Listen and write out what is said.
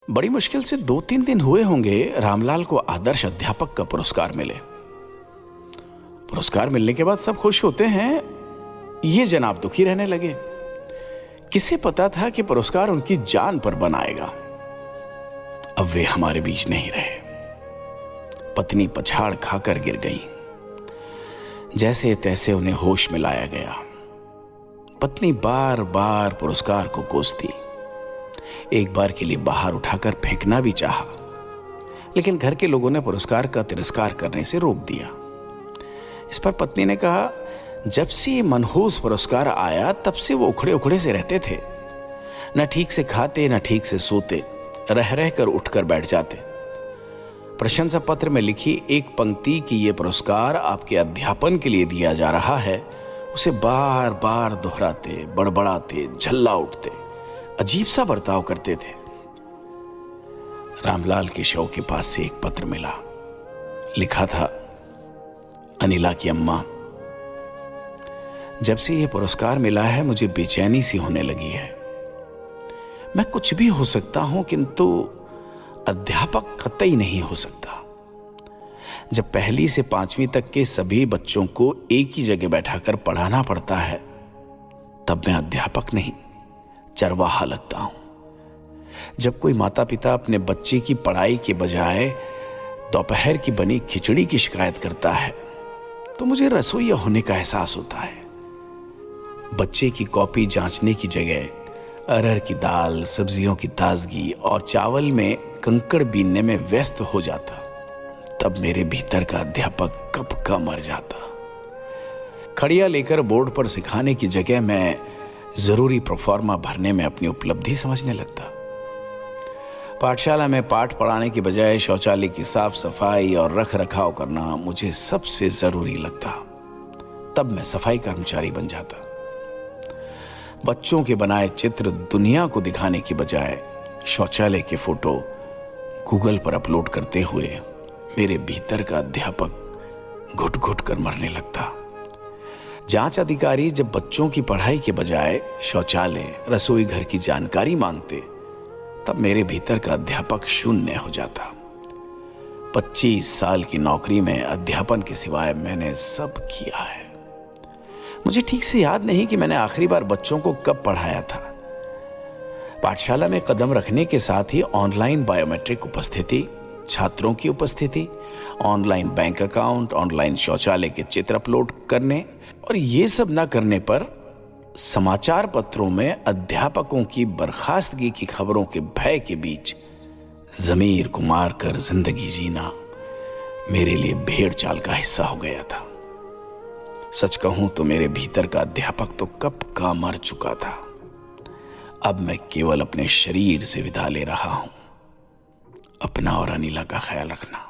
बड़ी मुश्किल से 2-3 दिन हुए होंगे रामलाल को आदर्श अध्यापक का पुरस्कार मिले। पुरस्कार मिलने के बाद सब खुश होते हैं, ये जनाब दुखी रहने लगे। किसे पता था कि पुरस्कार उनकी जान पर बनाएगा। अब वे हमारे बीच नहीं रहे। पत्नी पछाड़ खाकर गिर गई। जैसे तैसे उन्हें होश में लाया गया। पत्नी बार बार पुरस्कार को कोसती। एक बार के लिए बाहर उठाकर फेंकना भी चाहा, लेकिन घर के लोगों ने पुरस्कार का तिरस्कार करने से रोक दिया। इस पर पत्नी ने कहा, जब से ये मनहूस पुरस्कार आया तब से वो उखड़े उखड़े से रहते थे। न ठीक से खाते न ठीक से सोते, रह रह कर उठकर बैठ जाते। प्रशंसा पत्र में लिखी एक पंक्ति कि ये पुरस्कार आपके अध्यापन के लिए दिया जा रहा है, उसे बार बार दोहराते, बड़बड़ाते, झल्ला उठते, अजीब सा बर्ताव करते थे। रामलाल के शव के पास से एक पत्र मिला। लिखा था, अनिला की अम्मा, जब से यह पुरस्कार मिला है मुझे बेचैनी सी होने लगी है। मैं कुछ भी हो सकता हूं, किंतु अध्यापक कतई नहीं हो सकता। जब पहली से 5वीं तक के सभी बच्चों को एक ही जगह बैठाकर पढ़ाना पड़ता है, तब मैं अध्यापक नहीं, चरवाहा लगता हूं। जब कोई माता पिता अपने बच्चे की पढ़ाई के बजाय दोपहर की बनी खिचड़ी की शिकायत करता है, तो मुझे रसोइया होने का एहसास होता है। बच्चे की कॉपी जांचने की जगह अरहर की दाल, सब्जियों की ताजगी और चावल में कंकड़ बीनने में व्यस्त हो जाता, तब मेरे भीतर का अध्यापक कब का मर जाता। खड़िया लेकर बोर्ड पर सिखाने की जगह मैं जरूरी प्रोफार्मा भरने में अपनी उपलब्धि समझने लगता। पाठशाला में पाठ पढ़ाने की बजाय शौचालय की साफ सफाई और रख रखाव करना मुझे सबसे जरूरी लगता। तब मैं सफाई कर्मचारी बन जाता। बच्चों के बनाए चित्र दुनिया को दिखाने की बजाय शौचालय के फोटो गूगल पर अपलोड करते हुए मेरे भीतर का अध्यापक घुट घुट कर मरने लगता। जांच अधिकारी जब बच्चों की पढ़ाई के बजाय शौचालय, रसोई घर की जानकारी मांगते, तब मेरे भीतर का अध्यापक शून्य हो जाता। 25 साल की नौकरी में अध्यापन के सिवाय मैंने सब किया है। मुझे ठीक से याद नहीं कि मैंने आखिरी बार बच्चों को कब पढ़ाया था। पाठशाला में कदम रखने के साथ ही ऑनलाइन बायोमेट्रिक उपस्थिति, छात्रों की उपस्थिति, ऑनलाइन बैंक अकाउंट, ऑनलाइन शौचालय के चित्र अपलोड करने और ये सब न करने पर समाचार पत्रों में अध्यापकों की बर्खास्तगी की खबरों के भय के बीच जमीर को मारकर जिंदगी जीना मेरे लिए भेड़ चाल का हिस्सा हो गया था। सच कहूं तो मेरे भीतर का अध्यापक तो कब का मर चुका था। अब मैं केवल अपने शरीर से विदा ले रहा हूं। अपना और अनिला का ख्याल रखना।